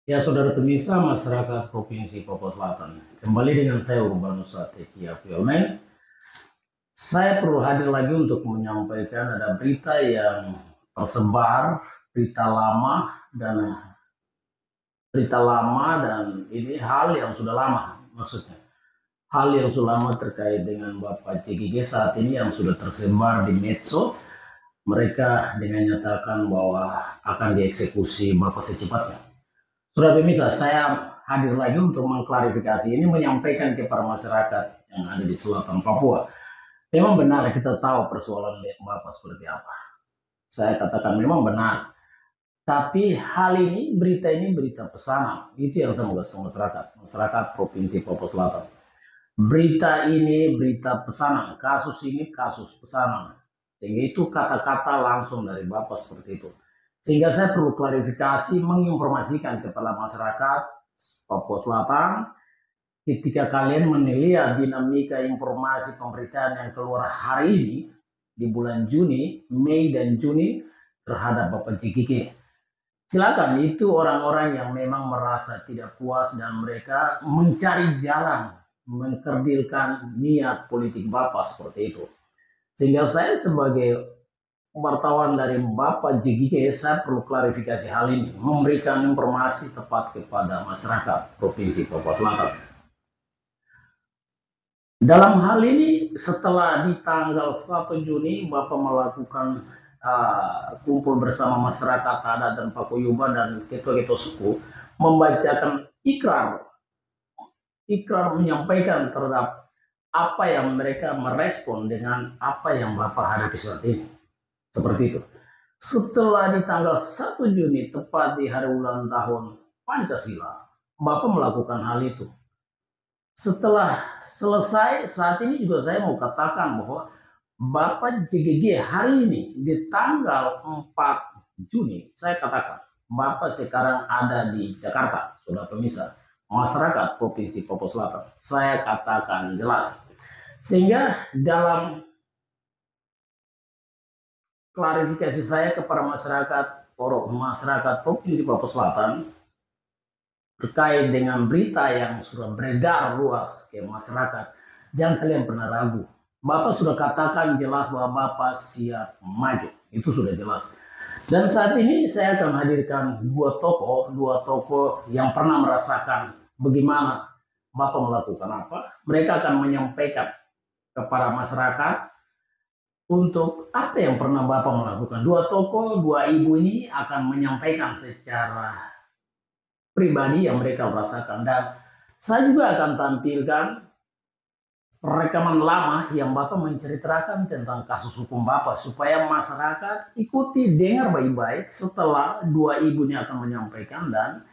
Ya, saudara pemirsa masyarakat Provinsi Papua Selatan, kembali dengan saya Urbanus Satekia Filmen. Saya perlu hadir lagi untuk menyampaikan ada berita yang tersebar, berita lama dan ini hal yang sudah lama, maksudnya hal yang sudah lama terkait dengan Bapak CGG saat ini yang sudah tersebar di medsos. Mereka dengan nyatakan bahwa akan dieksekusi Bapak secepatnya. Sudah pemirsa, saya hadir lagi untuk mengklarifikasi ini, menyampaikan kepada masyarakat yang ada di selatan Papua. Memang benar kita tahu persoalan Bapak seperti apa. Saya katakan memang benar. Tapi hal ini, berita pesanan. Itu yang saya mau kasih ke masyarakat Provinsi Papua Selatan. Berita ini berita pesanan, kasus ini kasus pesanan. Sehingga itu kata-kata langsung dari Bapak seperti itu. Sehingga saya perlu klarifikasi, menginformasikan kepada masyarakat Papua Selatan, ketika kalian melihat dinamika informasi pemberitaan yang keluar hari ini, di bulan Juni, Mei dan Juni, terhadap Bapak CGG. Silakan, itu orang-orang yang memang merasa tidak puas dan mereka mencari jalan, mengkerdilkan niat politik Bapak seperti itu. Sehingga saya sebagai wartawan dari Bapak JGG, saya perlu klarifikasi hal ini, memberikan informasi tepat kepada masyarakat Provinsi Papua Selatan. Dalam hal ini, setelah di tanggal 1 Juni, Bapak melakukan kumpul bersama masyarakat adat dan Paguyuban dan ketua-ketua suku, membacakan ikrar menyampaikan terhadap apa yang mereka merespon dengan apa yang Bapak hadapi saat ini. Seperti itu. Setelah di tanggal 1 Juni, tepat di hari ulang tahun Pancasila, Bapak melakukan hal itu. Setelah selesai, saat ini juga saya mau katakan bahwa Bapak JGG hari ini, di tanggal 4 Juni, saya katakan, Bapak sekarang ada di Jakarta, sudah pemirsa. Masyarakat Provinsi Papua Selatan, saya katakan jelas. Sehingga dalam klarifikasi saya kepada masyarakat Provinsi Papua Selatan terkait dengan berita yang sudah beredar luas ke masyarakat, jangan kalian pernah ragu. Bapak sudah katakan jelas bahwa Bapak siap maju, itu sudah jelas. Dan saat ini saya akan hadirkan dua tokoh yang pernah merasakan bagaimana Bapak melakukan apa. Mereka akan menyampaikan kepada masyarakat untuk apa yang pernah Bapak melakukan. Dua ibu ini akan menyampaikan secara pribadi yang mereka rasakan. Dan saya juga akan tampilkan rekaman lama yang Bapak menceritakan tentang kasus hukum Bapak, supaya masyarakat ikuti, dengar baik-baik setelah dua ibu ini akan menyampaikan, dan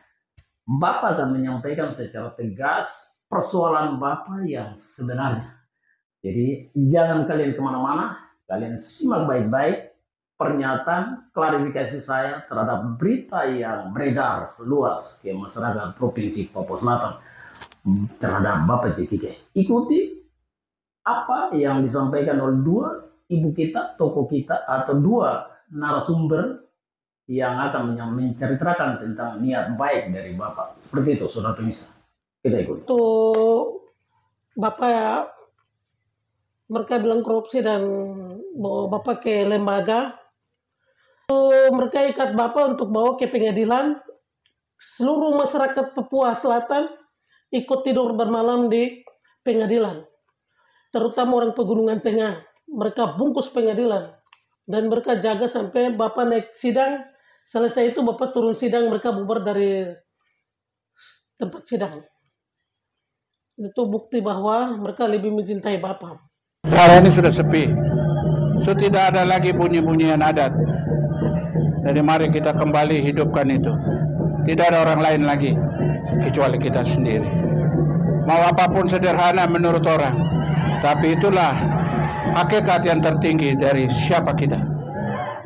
Bapak akan menyampaikan secara tegas persoalan Bapak yang sebenarnya. Jadi jangan kalian kemana-mana, kalian simak baik-baik pernyataan klarifikasi saya terhadap berita yang beredar luas ke masyarakat Provinsi Papua Selatan terhadap Bapak JGG. Ikuti apa yang disampaikan oleh dua ibu kita, tokoh kita, atau dua narasumber yang akan menceritakan tentang niat baik dari Bapak. Seperti itu, saudara pemirsa. Kita ikut. Untuk Bapak ya, mereka bilang korupsi dan bawa Bapak ke lembaga. Mereka ikat Bapak untuk bawa ke pengadilan. Seluruh masyarakat Papua Selatan ikut tidur bermalam di pengadilan. Terutama orang Pegunungan Tengah. Mereka bungkus pengadilan. Dan mereka jaga sampai Bapak naik sidang. Selesai itu Bapak turun sidang, mereka bubar dari tempat sidang. Itu bukti bahwa mereka lebih mencintai Bapak. Hari ini sudah sepi. So tidak ada lagi bunyi-bunyian adat. Jadi mari kita kembali hidupkan itu. Tidak ada orang lain lagi kecuali kita sendiri. Mau apapun sederhana menurut orang, tapi itulah hakikat yang tertinggi dari siapa kita.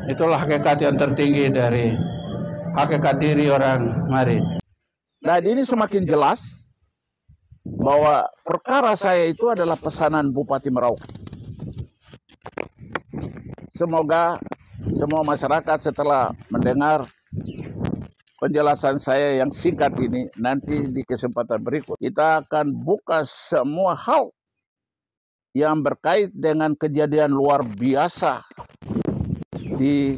Itulah hakikat yang tertinggi dari hakikat diri orang Marin. Dan ini semakin jelas bahwa perkara saya itu adalah pesanan Bupati Merauke. Semoga semua masyarakat setelah mendengar penjelasan saya yang singkat ini. Nanti di kesempatan berikut kita akan buka semua hal yang berkait dengan kejadian luar biasa di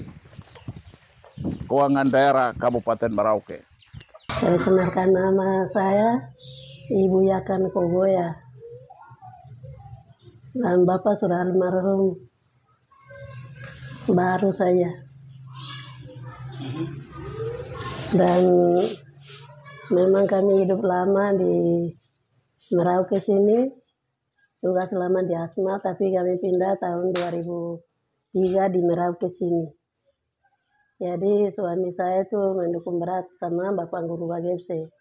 keuangan daerah Kabupaten Merauke. Saya kenalkan nama saya Ibu Yakan Kogoya. Dan Bapak sudah almarhum baru saya. Dan memang kami hidup lama di Merauke sini, juga selama di Asma, tapi kami pindah tahun 2003 di Merauke sini. Jadi suami saya itu mendukung berat sama Bapak Guru Bagepse.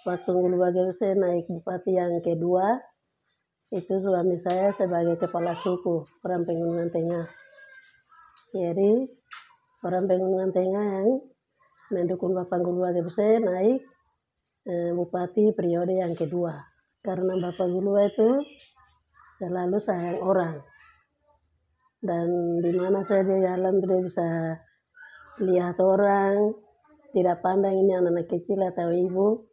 Waktu Guru Bagepse naik bupati yang kedua, itu suami saya sebagai kepala suku orang Pegunungan Tengah. Jadi orang Pegunungan Tengah yang mendukung Bapak Guru Bagepse naik bupati periode yang kedua. Karena Bapak Guru itu selalu sayang orang. Dan di mana saya dia jalan dia bisa lihat orang, tidak pandang ini anak-anak kecil atau ibu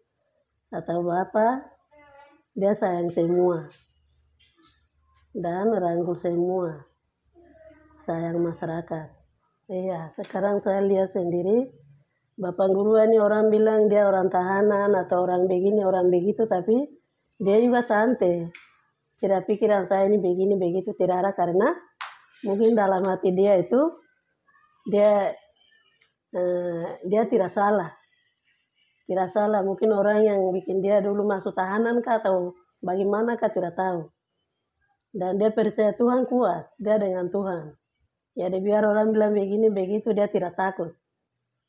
atau bapak, dia sayang semua dan rangkul semua, sayang masyarakat. Iya, sekarang saya lihat sendiri Bapak Guru ini orang bilang dia orang tahanan atau orang begini orang begitu, tapi dia juga santai, tidak pikiran saya ini begini begitu, tidak ada, karena mungkin dalam hati dia itu dia tidak salah. Mungkin orang yang bikin dia dulu masuk tahanan kah atau bagaimana kah tidak tahu. Dan dia percaya Tuhan kuat, dia dengan Tuhan. Jadi biar orang bilang begini begitu dia tidak takut.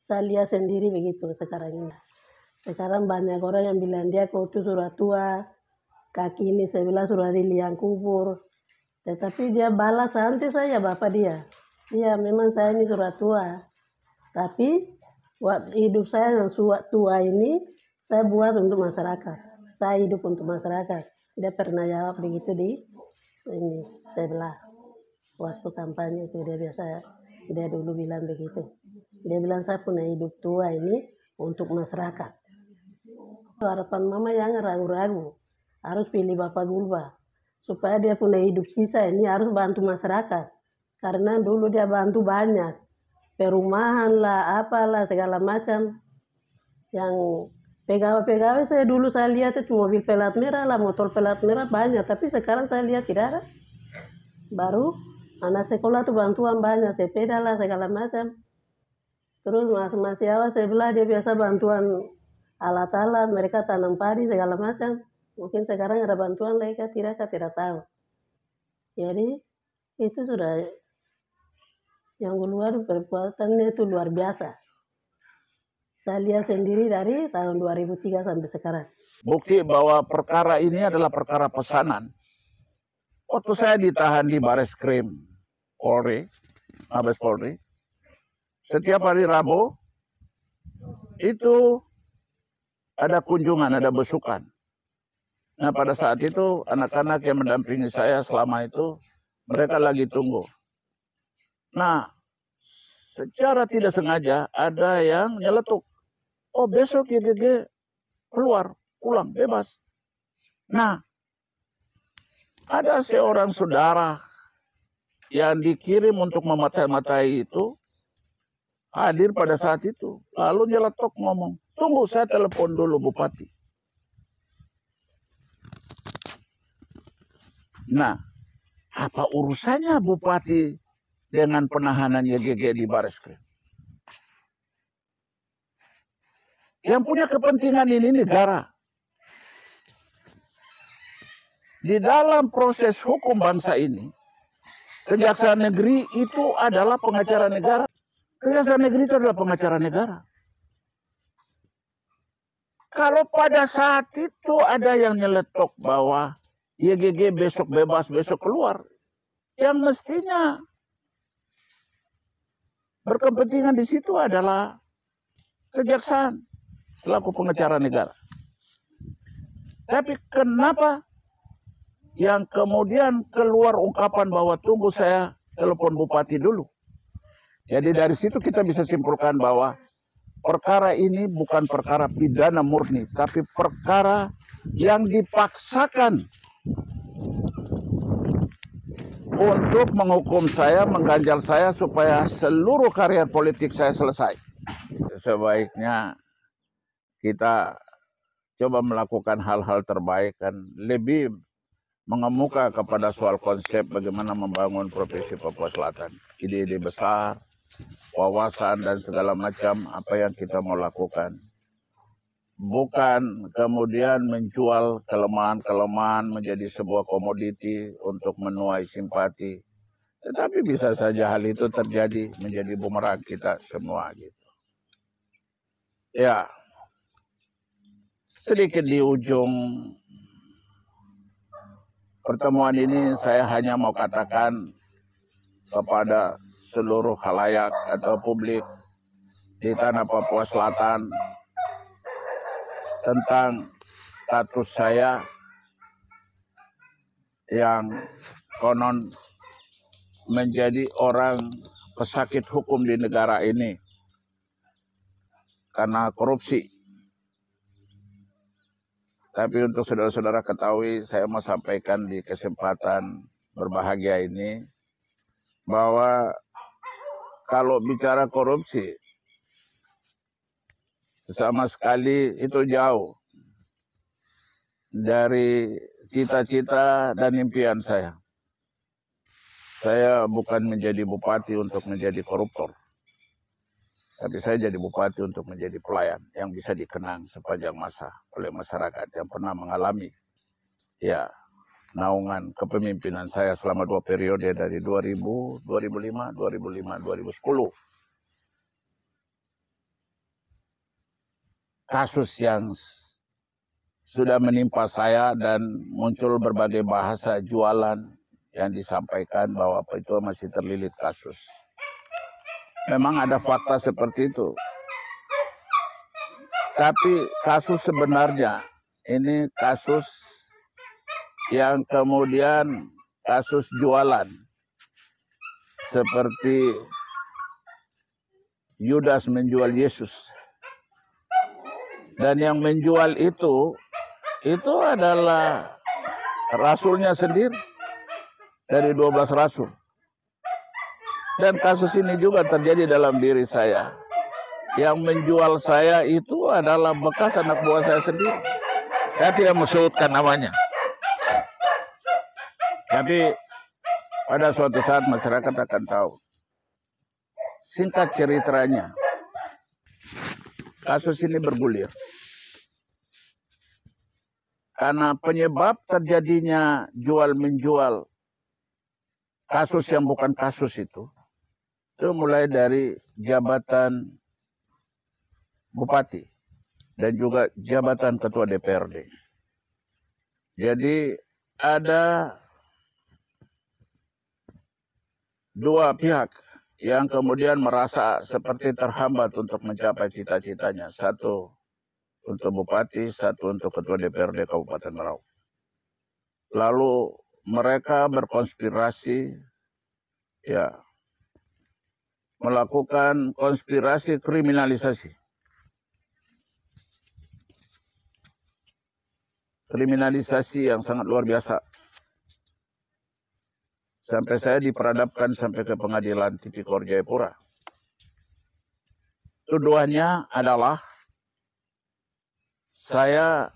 Saya lihat sendiri begitu sekarang ini. Sekarang banyak orang yang bilang dia kutu sudah tua, kaki ini sebelah sudah di liang kubur. Tetapi dia balas santai saja Bapak dia. Iya memang saya ini sudah tua. Tapi hidup saya yang tua ini saya buat untuk masyarakat. Saya hidup untuk masyarakat. Dia pernah jawab begitu di ini sebelah waktu kampanye itu dia dulu bilang begitu. Dia bilang saya punya hidup tua ini untuk masyarakat. Harapan mama jangan ragu-ragu, harus pilih Bapak Gulba supaya dia punya hidup sisa ini harus bantu masyarakat. Karena dulu dia bantu banyak. Perumahan lah, apalah, segala macam. Yang pegawai-pegawai saya dulu saya lihat itu mobil pelat merah lah, motor pelat merah banyak. Tapi sekarang saya lihat tidak ada. Baru anak sekolah tuh bantuan banyak, sepeda lah, segala macam. Terus Mas Yawa sebelah dia biasa bantuan alat-alat, mereka tanam padi, segala macam. Mungkin sekarang ada bantuan mereka, tidak tahu. Jadi itu sudah... Yang keluar perbuatannya itu luar biasa. Saya lihat sendiri dari tahun 2003 sampai sekarang. Bukti bahwa perkara ini adalah perkara pesanan. Waktu saya ditahan di Bareskrim Polri, Mabes Polri, setiap hari Rabu itu ada kunjungan, ada besukan. Nah pada saat itu anak-anak yang mendampingi saya selama itu mereka lagi tunggu. Nah, secara tidak sengaja ada yang nyeletuk. Oh besok YGG keluar, pulang, bebas. Nah, ada seorang saudara yang dikirim untuk mematai-matai itu hadir pada saat itu. Lalu nyeletuk ngomong, tunggu saya telepon dulu Bupati. Nah, apa urusannya Bupati dengan penahanan YGG di Bareskrim? Yang punya kepentingan ini negara. Di dalam proses hukum bangsa ini, Kejaksaan Negeri itu adalah pengacara negara. Kejaksaan Negeri itu adalah pengacara negara. Kalau pada saat itu ada yang nyeletuk bahwa YGG besok bebas, besok keluar, yang mestinya berkepentingan di situ adalah kejaksaan selaku pengacara negara. Tapi kenapa yang kemudian keluar ungkapan bahwa tunggu saya telepon Bupati dulu? Jadi dari situ kita bisa simpulkan bahwa perkara ini bukan perkara pidana murni, tapi perkara yang dipaksakan untuk menghukum saya, mengganjal saya supaya seluruh karier politik saya selesai. Sebaiknya kita coba melakukan hal-hal terbaik dan lebih mengemuka kepada soal konsep bagaimana membangun Provinsi Papua Selatan. Ide-ide besar, wawasan dan segala macam apa yang kita mau lakukan. Bukan kemudian menjual kelemahan-kelemahan menjadi sebuah komoditi untuk menuai simpati. Tetapi bisa saja hal itu terjadi menjadi bumerang kita semua gitu. Ya, sedikit di ujung pertemuan ini saya hanya mau katakan kepada seluruh khalayak atau publik di tanah Papua Selatan tentang status saya yang konon menjadi orang pesakit hukum di negara ini karena korupsi. Tapi untuk saudara-saudara ketahui, saya mau sampaikan di kesempatan berbahagia ini bahwa kalau bicara korupsi, sama sekali itu jauh dari cita-cita dan impian saya. Saya bukan menjadi bupati untuk menjadi koruptor. Tapi saya jadi bupati untuk menjadi pelayan yang bisa dikenang sepanjang masa oleh masyarakat yang pernah mengalami naungan kepemimpinan saya selama 2 periode dari 2000, 2005, 2010. Kasus yang sudah menimpa saya dan muncul berbagai bahasa jualan yang disampaikan bahwa itu masih terlilit kasus. Memang ada fakta seperti itu. Tapi kasus sebenarnya ini kasus yang kemudian kasus jualan. Seperti Yudas menjual Yesus. Dan yang menjual itu adalah rasulnya sendiri dari 12 rasul. Dan kasus ini juga terjadi dalam diri saya. Yang menjual saya itu adalah bekas anak buah saya sendiri. Saya tidak mau sebutkan namanya. Tapi pada suatu saat masyarakat akan tahu. Singkat ceritanya, kasus ini bergulir. Karena penyebab terjadinya jual-menjual kasus yang bukan kasus itu mulai dari jabatan bupati dan juga jabatan ketua DPRD. Jadi ada dua pihak yang kemudian merasa seperti terhambat untuk mencapai cita-citanya. Satu untuk bupati, satu untuk ketua DPRD Kabupaten Merauke. Lalu mereka berkonspirasi melakukan konspirasi kriminalisasi. Kriminalisasi yang sangat luar biasa. Sampai saya diperadabkan sampai ke pengadilan Tipikor Jayapura. Tuduhannya adalah saya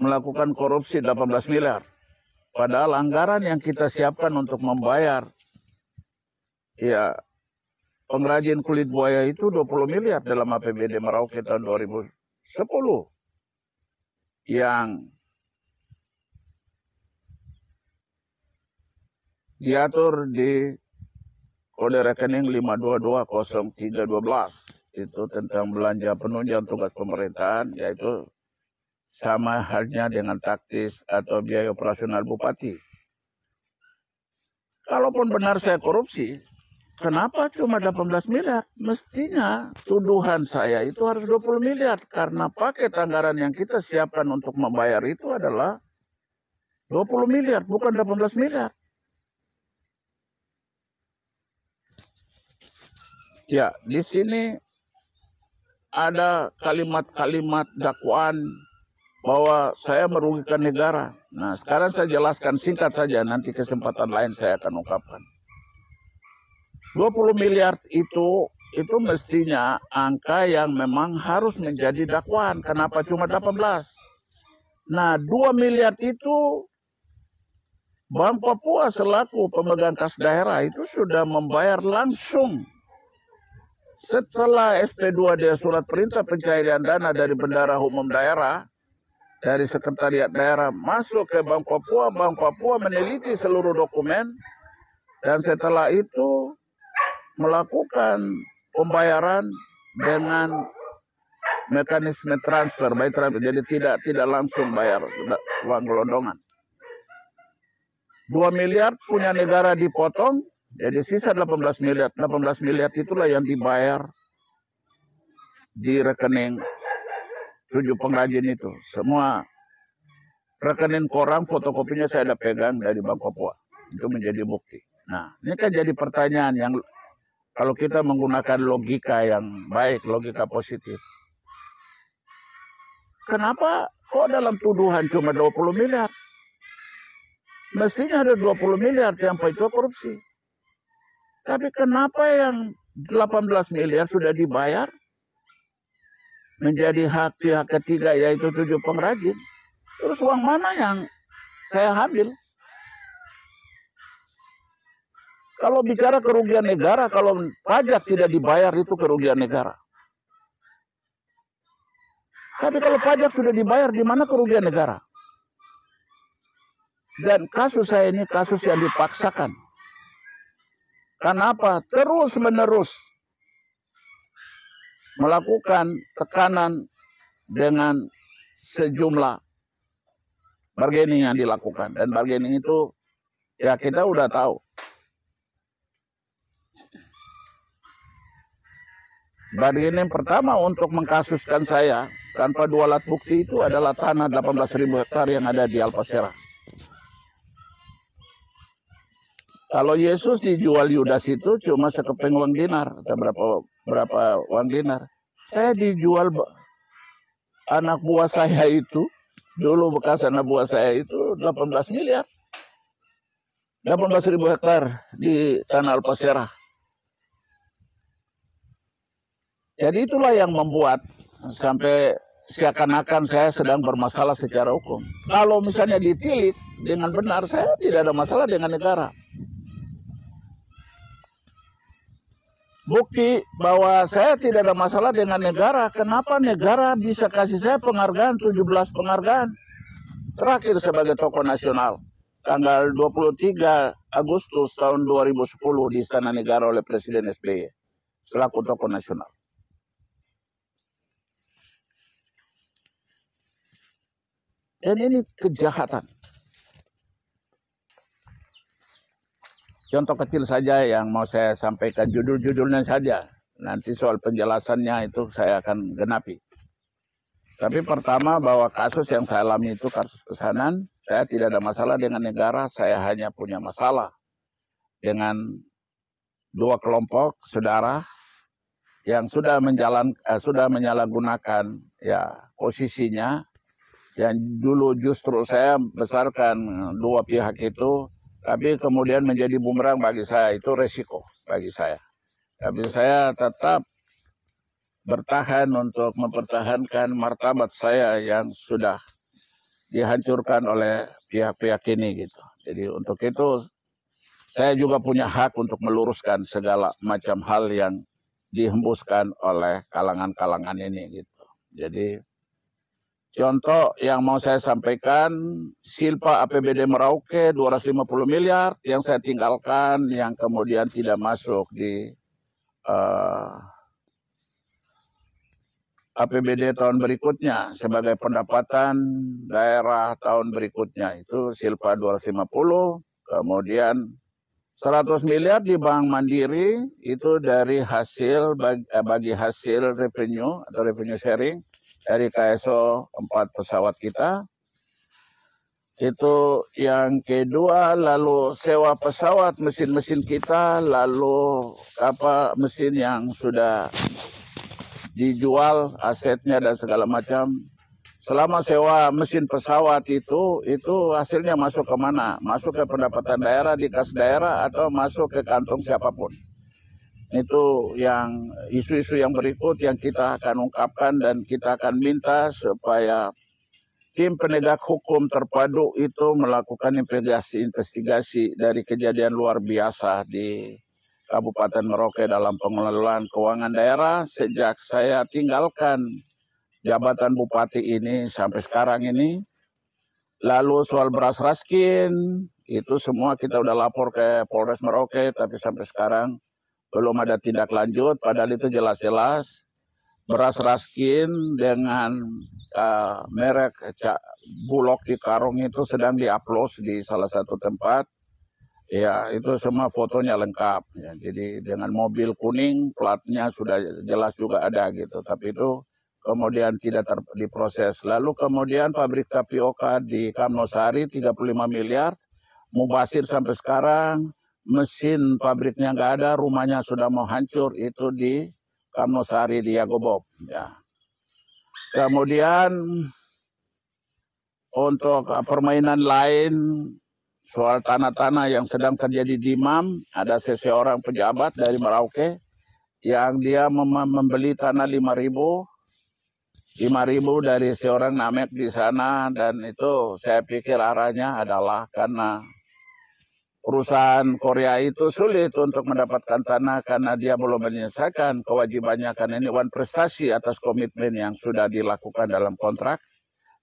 melakukan korupsi 18 miliar. Padahal anggaran yang kita siapkan untuk membayar pengrajin kulit buaya itu 20 miliar dalam APBD Merauke tahun 2010. Yang diatur di kode rekening 5220312 itu tentang belanja penunjang tugas pemerintahan, yaitu sama halnya dengan taktis atau biaya operasional bupati. Kalaupun benar saya korupsi, kenapa cuma 18 miliar? Mestinya tuduhan saya itu harus 20 miliar. Karena paket anggaran yang kita siapkan untuk membayar itu adalah 20 miliar, bukan 18 miliar. Ya, di sini ada kalimat-kalimat dakwaan bahwa saya merugikan negara. Nah, sekarang saya jelaskan singkat saja, nanti kesempatan lain saya akan ungkapkan. 20 miliar itu mestinya angka yang memang harus menjadi dakwaan. Kenapa cuma 18? Nah, 2 miliar itu Bank Papua selaku pemegang kas daerah itu sudah membayar langsung. Setelah SP2D surat perintah pencairan dana dari Bendahara Umum Daerah, dari Sekretariat Daerah masuk ke Bank Papua meneliti seluruh dokumen, dan setelah itu melakukan pembayaran dengan mekanisme transfer, jadi tidak langsung bayar uang gelondongan. 2 miliar punya negara dipotong, jadi sisa 18 miliar. 18 miliar itulah yang dibayar di rekening 7 pengrajin itu. Semua rekening koran fotokopinya saya ada pegang dari Bank Papua. Itu menjadi bukti. Nah, ini kan jadi pertanyaan yang kalau kita menggunakan logika yang baik, logika positif. Kenapa kok dalam tuduhan cuma 20 miliar? Mestinya ada 20 miliar yang itu korupsi. Tapi kenapa yang 18 miliar sudah dibayar menjadi hak pihak ketiga, yaitu 7 pengrajin? Terus uang mana yang saya ambil? Kalau bicara kerugian negara, kalau pajak tidak dibayar itu kerugian negara. Tapi kalau pajak sudah dibayar, di mana kerugian negara? Dan kasus saya ini kasus yang dipaksakan. Kenapa? Terus-menerus melakukan tekanan dengan sejumlah bargaining yang dilakukan. Dan bargaining itu ya kita udah tahu. Bargaining pertama untuk mengkasuskan saya tanpa 2 alat bukti itu adalah tanah 18.000 hektar yang ada di Alpasera. Kalau Yesus dijual Yudas itu cuma sekeping uang dinar, atau berapa uang dinar. Saya dijual anak buah saya itu, dulu bekas anak buah saya itu 18 miliar. 18.000 hektar di tanah Alpasera. Jadi itulah yang membuat sampai seakan-akan saya sedang bermasalah secara hukum. Kalau misalnya ditilik dengan benar, saya tidak ada masalah dengan negara. Bukti bahwa saya tidak ada masalah dengan negara. Kenapa negara bisa kasih saya penghargaan, 17 penghargaan? Terakhir sebagai tokoh nasional, tanggal 23 Agustus tahun 2010 di Istana Negara oleh Presiden SBY, selaku tokoh nasional. Dan ini kejahatan. Contoh kecil saja yang mau saya sampaikan, judul-judulnya saja. Nanti soal penjelasannya itu saya akan genapi. Tapi pertama bahwa kasus yang saya alami itu kasus pesanan. Saya tidak ada masalah dengan negara, saya hanya punya masalah dengan 2 kelompok saudara yang sudah menyalahgunakan ya posisinya. Yang dulu justru saya besarkan 2 pihak itu, tapi kemudian menjadi bumerang bagi saya, itu resiko bagi saya. Tapi saya tetap bertahan untuk mempertahankan martabat saya yang sudah dihancurkan oleh pihak-pihak ini gitu. Jadi untuk itu saya juga punya hak untuk meluruskan segala macam hal yang dihembuskan oleh kalangan-kalangan ini gitu. Jadi contoh yang mau saya sampaikan, Silpa APBD Merauke 250 miliar yang saya tinggalkan, yang kemudian tidak masuk di APBD tahun berikutnya sebagai pendapatan daerah tahun berikutnya, itu Silpa 250, kemudian 100 miliar di Bank Mandiri itu dari hasil bagi hasil revenue atau revenue sharing dari KSO 4 pesawat kita. Itu yang kedua, lalu sewa pesawat, mesin-mesin kita, lalu mesin yang sudah dijual asetnya dan segala macam. Selama sewa mesin pesawat itu hasilnya masuk ke mana? Masuk ke pendapatan daerah, di kas daerah, atau masuk ke kantong siapapun. Itu yang isu-isu yang berikut yang kita akan ungkapkan, dan kita akan minta supaya tim penegak hukum terpadu itu melakukan investigasi dari kejadian luar biasa di Kabupaten Merauke dalam pengelolaan keuangan daerah sejak saya tinggalkan jabatan bupati ini sampai sekarang ini. Lalu soal beras raskin, itu semua kita udah lapor ke Polres Merauke, tapi sampai sekarang belum ada tindak lanjut, padahal itu jelas-jelas beras raskin dengan merek Bulog di karung itu sedang diupload di salah satu tempat. Ya, itu semua fotonya lengkap. Ya, jadi dengan mobil kuning, platnya sudah jelas juga ada gitu. Tapi itu kemudian tidak diproses. Lalu kemudian pabrik tapioka di Kamnosari 35 miliar, mubasir sampai sekarang, mesin pabriknya nggak ada, rumahnya sudah mau hancur, itu di Kamnosari di Yagobob. Ya. Kemudian untuk permainan lain, soal tanah-tanah yang sedang terjadi di MAM, ada seseorang pejabat dari Merauke yang dia membeli tanah 5.000 dari seorang Namek di sana, dan itu saya pikir arahnya adalah karena perusahaan Korea itu sulit untuk mendapatkan tanah karena dia belum menyelesaikan kewajibannya, karena ini prestasi atas komitmen yang sudah dilakukan dalam kontrak.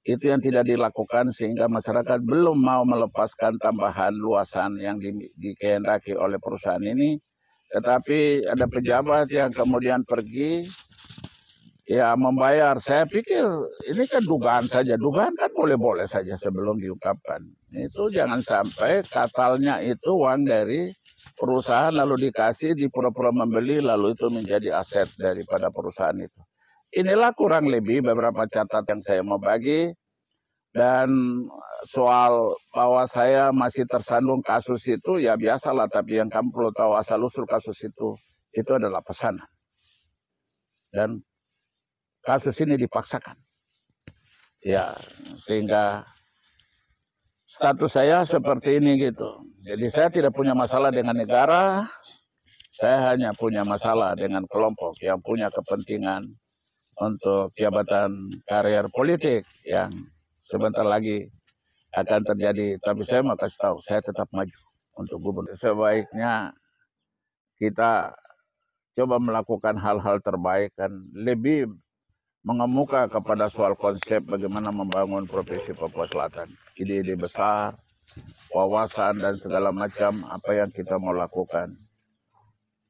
Itu yang tidak dilakukan sehingga masyarakat belum mau melepaskan tambahan luasan yang dikehendaki oleh perusahaan ini. Tetapi ada pejabat yang kemudian pergi ya membayar. Saya pikir ini kan dugaan saja. Dugaan kan boleh-boleh saja sebelum diungkapkan. Itu jangan sampai katalnya itu uang dari perusahaan lalu dikasih, dipura-pura membeli, lalu itu menjadi aset daripada perusahaan itu. Inilah kurang lebih beberapa catatan yang saya mau bagi. Dan soal bahwa saya masih tersandung kasus itu ya biasalah, tapi yang kamu perlu tahu asal-usul kasus itu adalah pesanan. Dan kasus ini dipaksakan. Ya, sehingga status saya seperti ini gitu. Jadi saya tidak punya masalah dengan negara, saya hanya punya masalah dengan kelompok yang punya kepentingan untuk jabatan karier politik yang sebentar lagi akan terjadi. Tapi saya mau kasih tahu, saya tetap maju untuk gubernur. Sebaiknya kita coba melakukan hal-hal terbaik dan lebih mengemuka kepada soal konsep bagaimana membangun Provinsi Papua Selatan. Ide-ide besar, wawasan dan segala macam apa yang kita mau lakukan.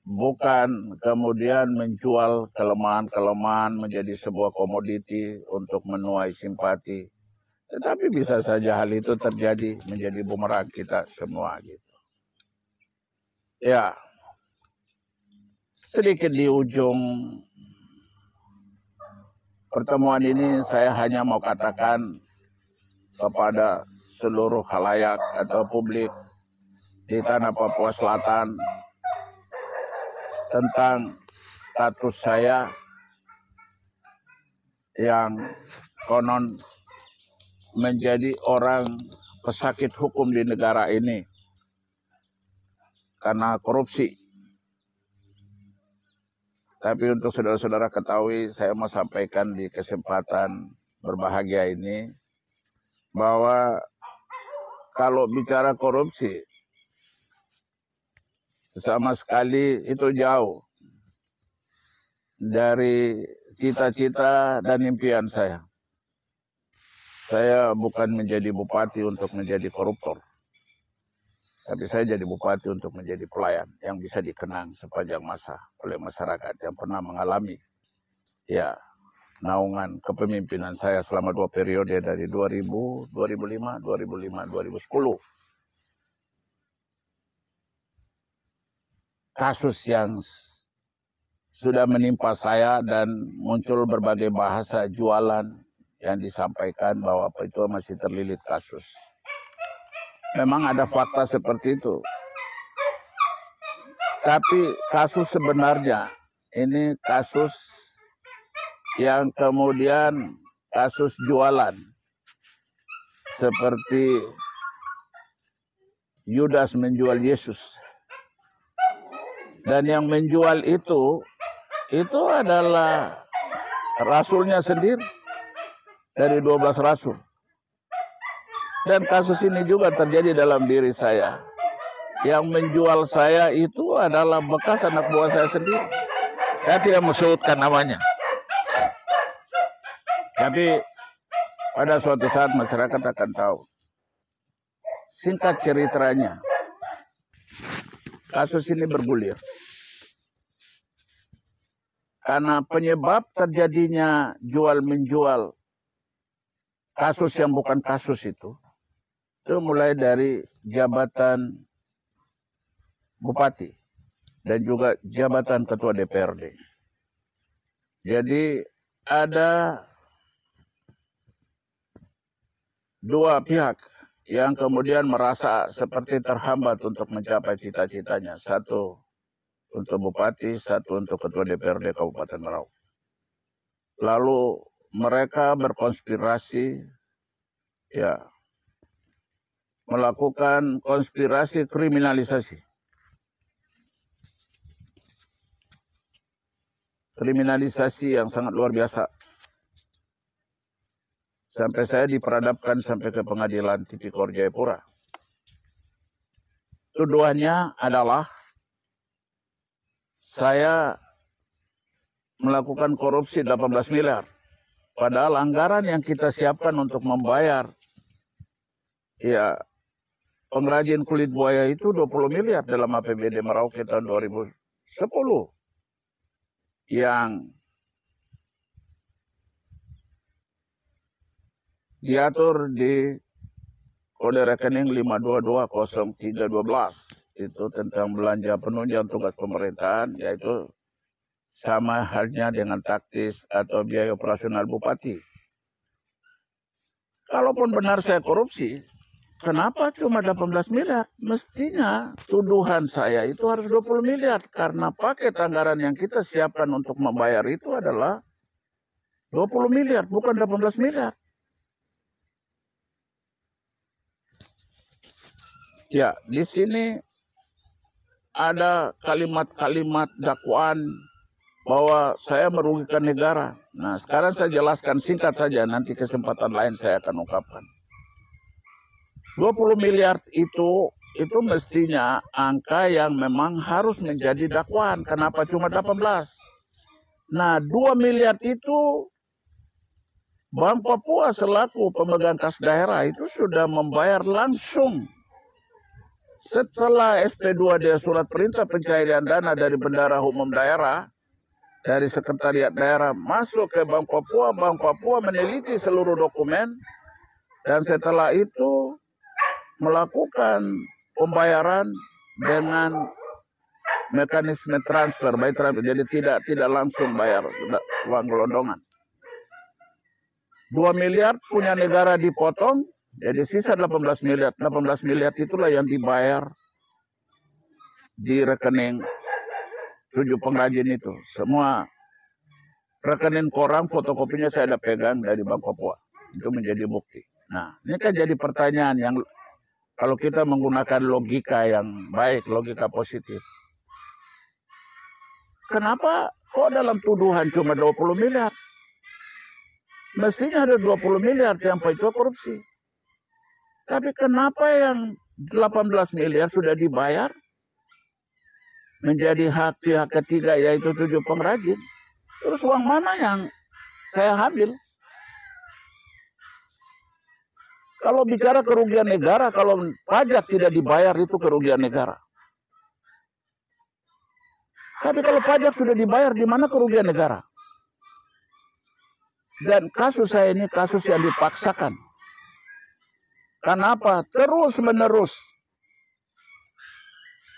Bukan kemudian menjual kelemahan-kelemahan menjadi sebuah komoditi untuk menuai simpati. Tetapi bisa saja hal itu terjadi menjadi bumerang kita semua gitu. Ya, sedikit di ujung pertemuan ini saya hanya mau katakan kepada seluruh khalayak atau publik di tanah Papua Selatan tentang status saya yang konon menjadi orang pesakit hukum di negara ini karena korupsi. Tapi untuk saudara-saudara ketahui, saya mau sampaikan di kesempatan berbahagia ini bahwa kalau bicara korupsi, sama sekali itu jauh dari cita-cita dan impian saya. Saya bukan menjadi bupati untuk menjadi koruptor. Tapi saya jadi bupati untuk menjadi pelayan yang bisa dikenang sepanjang masa oleh masyarakat yang pernah mengalami ya naungan kepemimpinan saya selama 2 periode dari 2000, 2005, 2010. Kasus yang sudah menimpa saya dan muncul berbagai bahasa jualan yang disampaikan bahwa itu masih terlilit kasus. Memang ada fakta seperti itu. Tapi kasus sebenarnya ini kasus yang kemudian kasus jualan seperti Yudas menjual Yesus. Dan yang menjual itu adalah rasulnya sendiri dari 12 rasul. Dan kasus ini juga terjadi dalam diri saya. Yang menjual saya itu adalah bekas anak buah saya sendiri. Saya tidak mau sebutkan namanya. Tapi pada suatu saat masyarakat akan tahu. Singkat ceritanya, kasus ini bergulir. Karena penyebab terjadinya jual-menjual kasus yang bukan kasus itu mulai dari jabatan bupati dan juga jabatan ketua DPRD. Jadi ada dua pihak yang kemudian merasa seperti terhambat untuk mencapai cita-citanya. Satu untuk bupati, satu untuk ketua DPRD Kabupaten Merauke. Lalu mereka berkonspirasi, ya, melakukan konspirasi kriminalisasi. Kriminalisasi yang sangat luar biasa. Sampai saya diperadabkan sampai ke pengadilan Tipikor Jayapura. Tuduhannya adalah saya melakukan korupsi 18 miliar. Padahal anggaran yang kita siapkan untuk membayar ya pengrajin kulit buaya itu 20 miliar dalam APBD Merauke tahun 2010. Yang diatur di kode rekening 5220312 itu tentang belanja penunjang tugas pemerintahan, yaitu sama halnya dengan taktis atau biaya operasional bupati. Kalaupun benar saya korupsi, kenapa cuma 18 miliar? Mestinya tuduhan saya itu harus 20 miliar karena paket anggaran yang kita siapkan untuk membayar itu adalah 20 miliar, bukan 18 miliar. Ya, di sini ada kalimat-kalimat dakwaan bahwa saya merugikan negara. Nah, sekarang saya jelaskan singkat saja, nanti kesempatan lain saya akan ungkapkan. 20 miliar itu mestinya angka yang memang harus menjadi dakwaan. Kenapa cuma 18? Nah, 2 miliar itu Bank Papua selaku pemegang kas daerah itu sudah membayar langsung. Setelah SP2D surat perintah pencairan dana dari bendahara umum daerah, dari sekretariat daerah masuk ke Bank Papua meneliti seluruh dokumen, dan setelah itu melakukan pembayaran dengan mekanisme transfer, jadi tidak langsung bayar uang gelondongan. 2 miliar punya negara dipotong, jadi sisa 18 miliar. 18 miliar itulah yang dibayar di rekening 7 pengrajin itu. Semua rekening koran fotokopinya saya ada pegang dari Bank Papua. Itu menjadi bukti. Nah, ini kan jadi pertanyaan yang kalau kita menggunakan logika yang baik, logika positif. Kenapa kok dalam tuduhan cuma 20 miliar? Mestinya ada 20 miliar yang itu korupsi. Tapi kenapa yang 18 miliar sudah dibayar menjadi hak pihak ketiga, yaitu 7 pengrajin? Terus uang mana yang saya ambil? Kalau bicara kerugian negara, kalau pajak tidak dibayar itu kerugian negara. Tapi kalau pajak sudah dibayar, di mana kerugian negara? Dan kasus saya ini kasus yang dipaksakan. Kenapa? Terus-menerus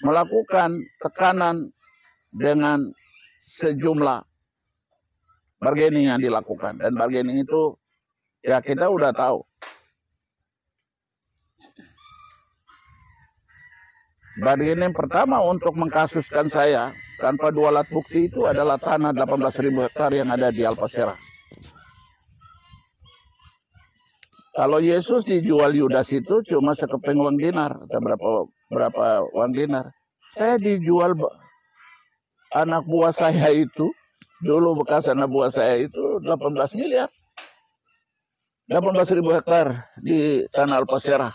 melakukan tekanan dengan sejumlah bargaining yang dilakukan. Dan bargaining itu ya kita udah tahu. Bargaining pertama untuk mengkasuskan saya tanpa dua alat bukti itu adalah tanah 18.000 hektar yang ada di Alpasera. Kalau Yesus dijual Yudas itu cuma sekeping uang dinar, atau berapa uang dinar. Saya dijual anak buah saya itu, dulu bekas anak buah saya itu 18 miliar. 18.000 hektar di tanah Alpasera.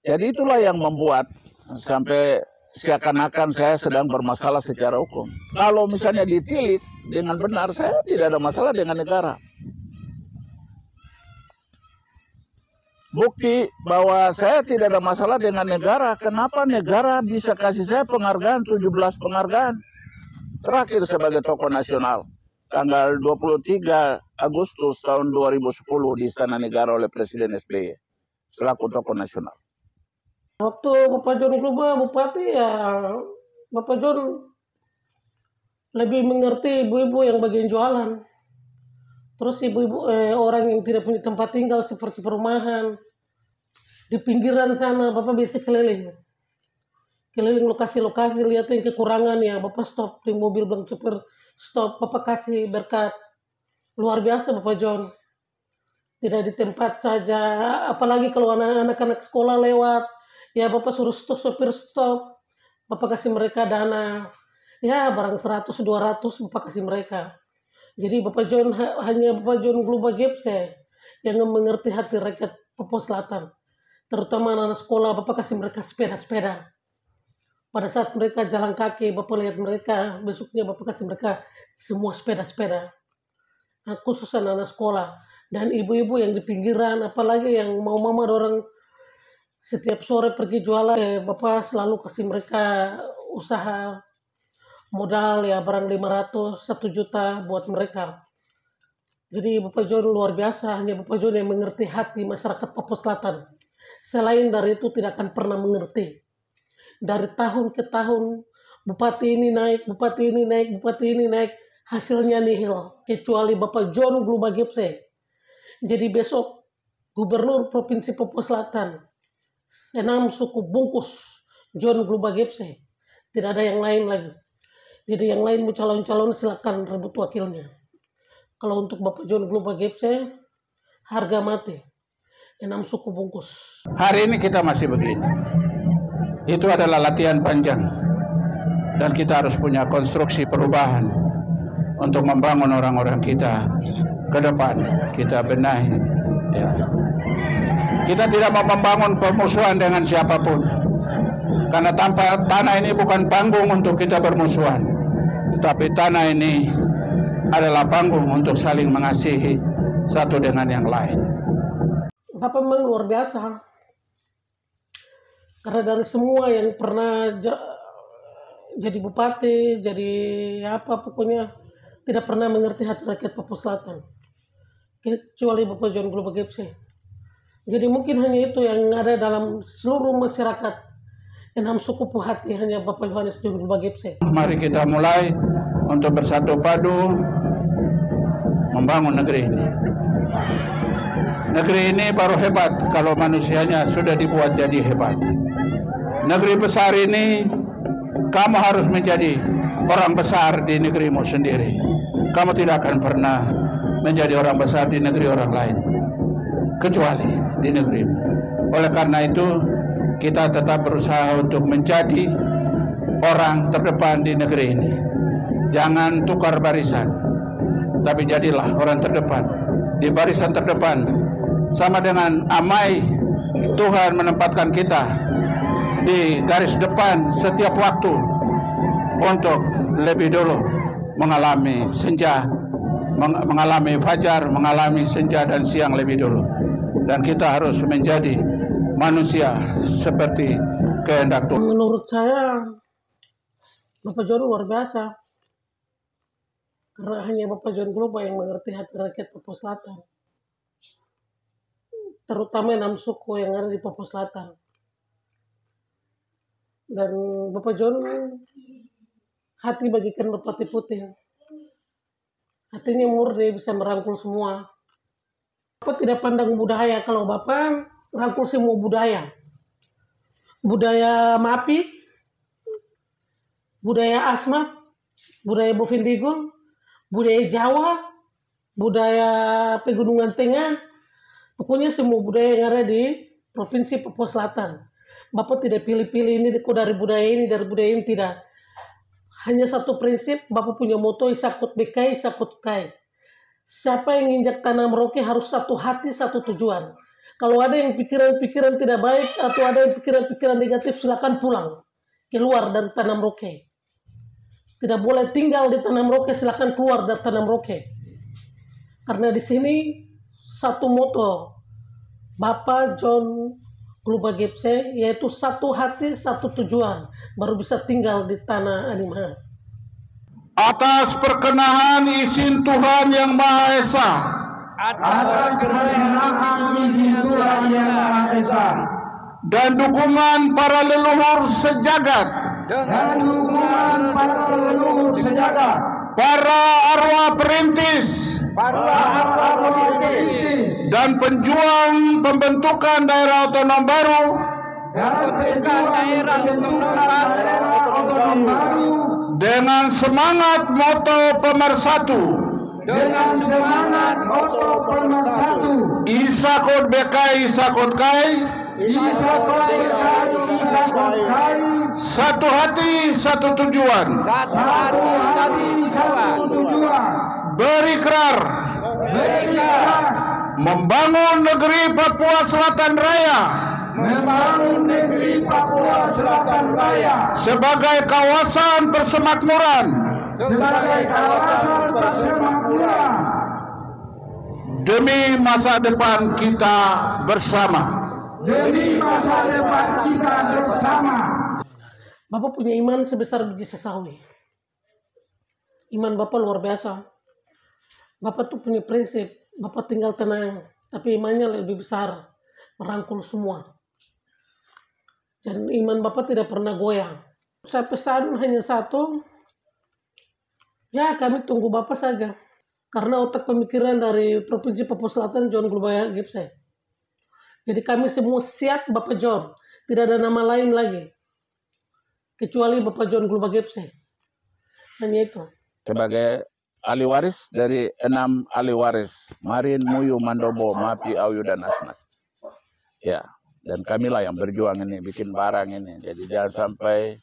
Jadi itulah yang membuat sampai seakan-akan saya sedang bermasalah secara hukum. Kalau misalnya ditilik dengan benar, saya tidak ada masalah dengan negara. Bukti bahwa saya tidak ada masalah dengan negara. Kenapa negara bisa kasih saya penghargaan, 17 penghargaan. Terakhir sebagai tokoh nasional. Tanggal 23 Agustus tahun 2010 di Istana Negara oleh Presiden SBY. Selaku tokoh nasional. Waktu Bapak John Gluma bupati ya, Bapak John lebih mengerti ibu-ibu yang bagian jualan. Terus ibu-ibu orang yang tidak punya tempat tinggal seperti perumahan. Di pinggiran sana Bapak bisa keliling. Keliling lokasi-lokasi, lihat yang kekurangan ya, Bapak stop di mobil bilang super stop, Bapak kasih berkat. Luar biasa Bapak John. Tidak di tempat saja, apalagi kalau anak-anak sekolah lewat, ya Bapak suruh stop, sopir stop. Bapak kasih mereka dana. Ya barang 100-200 Bapak kasih mereka. Jadi Bapak John hanya Bapak John Gluma Gepse yang mengerti hati rakyat Papua Selatan. Terutama anak sekolah, Bapak kasih mereka sepeda-sepeda. Pada saat mereka jalan kaki, Bapak lihat mereka, besoknya Bapak kasih mereka semua sepeda-sepeda. Nah, khusus anak sekolah. Dan ibu-ibu yang di pinggiran, apalagi yang mau mama dorang setiap sore pergi jualan, Bapak selalu kasih mereka usaha modal ya barang 500, 1 juta buat mereka. Jadi Bapak John luar biasa, hanya Bapak John yang mengerti hati masyarakat Papua Selatan. Selain dari itu tidak akan pernah mengerti. Dari tahun ke tahun, bupati ini naik, bupati ini naik, bupati ini naik, hasilnya nihil. Kecuali Bapak John Gluma Gepse. Jadi besok Gubernur Provinsi Papua Selatan 6 suku bungkus John Gluma Gepse. Tidak ada yang lain lagi. Jadi yang lain mau calon-calon silakan rebut wakilnya. Kalau untuk Bapak John Gluma Gepse harga mati 6 suku bungkus. Hari ini kita masih begini. Itu adalah latihan panjang. Dan kita harus punya konstruksi perubahan untuk membangun orang-orang kita ke depan. Kita benahi. Ya. Kita tidak mau membangun permusuhan dengan siapapun. Karena tanpa tanah ini bukan panggung untuk kita bermusuhan. Tetapi tanah ini adalah panggung untuk saling mengasihi satu dengan yang lain. Bapak memang luar biasa. Karena dari semua yang pernah jadi bupati, jadi apa pokoknya tidak pernah mengerti hati rakyat Papua Selatan. Kecuali Bapak John Gluma Gepse. Jadi mungkin hanya itu yang ada dalam seluruh masyarakat 6 suku Puhati, hanya Bapak Yohanes John Gluma Gepse. Mari kita mulai untuk bersatu padu membangun negeri ini. Negeri ini baru hebat kalau manusianya sudah dibuat jadi hebat. Negeri besar ini, kamu harus menjadi orang besar di negerimu sendiri. Kamu tidak akan pernah menjadi orang besar di negeri orang lain, kecuali di negerimu. Oleh karena itu, kita tetap berusaha untuk menjadi orang terdepan di negeri ini. Jangan tukar barisan, tapi jadilah orang terdepan. Di barisan terdepan, sama dengan Amai, Tuhan menempatkan kita di garis depan setiap waktu untuk lebih dulu mengalami senja, mengalami fajar, mengalami senja dan siang lebih dulu. Dan kita harus menjadi manusia seperti kehendak Tuhan. Menurut saya Bapak John luar biasa. Karena hanya Bapak John Gluma yang mengerti hati rakyat Papua Selatan. Terutama 6 suku yang ada di Papua Selatan. Dan Bapak John hati bagikan merpati putih. Hatinya murni, bisa merangkul semua. Bapak tidak pandang budaya. Kalau Bapak rangkul semua budaya. Budaya Mapi, budaya Asmat, budaya Bovendigul, budaya Jawa, budaya Pegunungan Tengah, pokoknya semua budaya yang ada di Provinsi Papua Selatan. Bapak tidak pilih-pilih ini kok dari budaya ini, tidak. Hanya satu prinsip, Bapak punya moto isakut bekai, isakut kai. Siapa yang injak tanah Merauke harus satu hati, satu tujuan. Kalau ada yang pikiran-pikiran tidak baik atau ada yang pikiran-pikiran negatif, silakan pulang keluar dari tanah Merauke. Tidak boleh tinggal di tanah Merauke, silakan keluar dari tanah Merauke. Karena di sini satu moto Bapak John Gluba Gepse, yaitu satu hati, satu tujuan, baru bisa tinggal di tanah Animha. Atas perkenahan izin Tuhan Yang Maha Esa. Atas perkenanan izin Tuhan Yang Maha Esa. Dan dukungan para leluhur sejagat. Dan dukungan para leluhur sejagat. Para arwah perintis. Dan penjuang pembentukan daerah otonom baru. Dengan semangat moto pemersatu. Isakut bekai, isakut kai. Satu hati, satu tujuan. Berikrar membangun negeri Papua Selatan Raya sebagai kawasan persemakmuran demi masa depan kita bersama. Bapak punya iman sebesar biji sesawi. Iman Bapak luar biasa. Bapak tuh punya prinsip, Bapak tinggal tenang, tapi imannya lebih besar, merangkul semua. Dan iman Bapak tidak pernah goyang. Saya pesan hanya satu, ya kami tunggu Bapak saja. Karena otak pemikiran dari Provinsi Papua Selatan John Gluba Gepse. Jadi kami semua siap Bapak John, tidak ada nama lain lagi. Kecuali Bapak John Gluba Gepse. Hanya itu. Sebagai ahli waris dari 6 ahli waris Marin, Muyu, Mandobo, Mapi, Auyu, dan Asmat. Ya, dan kamilah yang berjuang ini, bikin barang ini. Jadi jangan sampai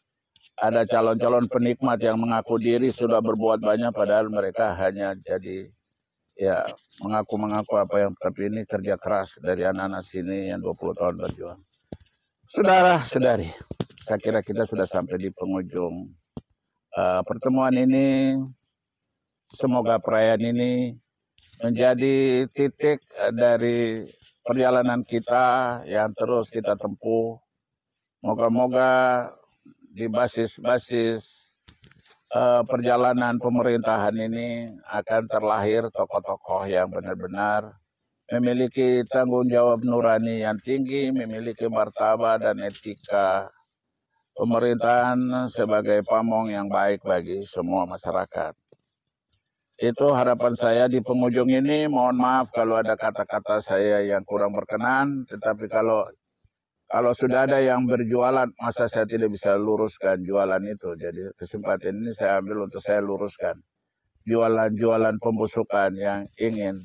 ada calon-calon penikmat yang mengaku diri sudah berbuat banyak, padahal mereka hanya jadi ya mengaku-mengaku apa yang, tapi ini kerja keras dari anak-anak sini yang 20 tahun berjuang. Saudara-saudari, saya kira kita sudah sampai di penghujung pertemuan ini. Semoga perayaan ini menjadi titik dari perjalanan kita yang terus kita tempuh. Moga-moga di basis-basis perjalanan pemerintahan ini akan terlahir tokoh-tokoh yang benar-benar memiliki tanggung jawab nurani yang tinggi, memiliki martabat dan etika pemerintahan sebagai pamong yang baik bagi semua masyarakat. Itu harapan saya di penghujung ini. Mohon maaf kalau ada kata-kata saya yang kurang berkenan, tetapi kalau sudah ada yang berjualan, masa saya tidak bisa luruskan jualan itu. Jadi kesempatan ini saya ambil untuk saya luruskan jualan-jualan pembusukan yang ingin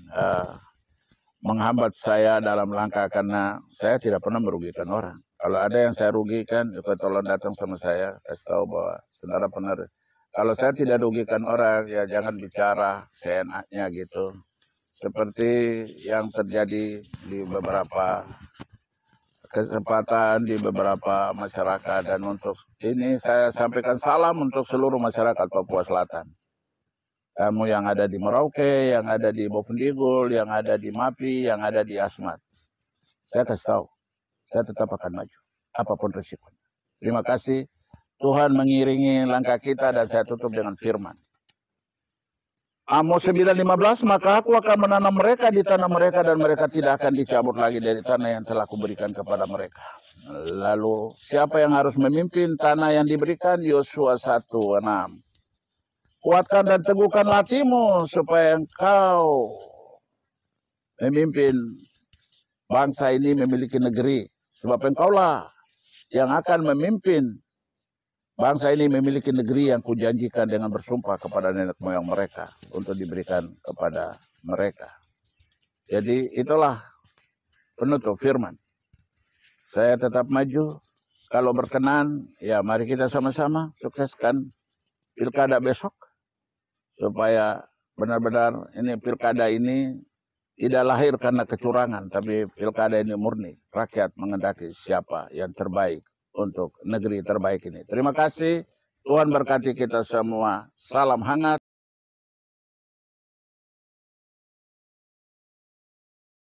menghambat saya dalam langkah, karena saya tidak pernah merugikan orang. Kalau ada yang saya rugikan, itu tolong datang sama saya, kasih tahu bahwa saudara pernah. Kalau saya tidak rugikan orang, ya jangan bicara seenaknya gitu. Seperti yang terjadi di beberapa kesempatan di beberapa masyarakat. Dan untuk ini saya sampaikan salam untuk seluruh masyarakat Papua Selatan. Kamu yang ada di Merauke, yang ada di Bovendigul, yang ada di Mapi, yang ada di Asmat. Saya kasih tahu, saya tetap akan maju, apapun resikonya. Terima kasih. Tuhan mengiringi langkah kita, dan saya tutup dengan firman. Amos 9:15, maka aku akan menanam mereka di tanah mereka, dan mereka tidak akan dicabut lagi dari tanah yang telah kuberikan kepada mereka. Lalu siapa yang harus memimpin tanah yang diberikan? Yosua 1:6. Kuatkan dan teguhkan hatimu supaya engkau memimpin bangsa ini memiliki negeri. Sebab engkaulah yang akan memimpin Bangsa ini memiliki negeri yang kujanjikan dengan bersumpah kepada nenek moyang mereka untuk diberikan kepada mereka. Jadi itulah penutup firman. Saya tetap maju. Kalau berkenan, ya mari kita sama-sama sukseskan pilkada besok. Supaya benar-benar ini pilkada ini tidak lahir karena kecurangan. Tapi pilkada ini murni. Rakyat mengendaki siapa yang terbaik untuk negeri terbaik ini. Terima kasih. Tuhan berkati kita semua. Salam hangat.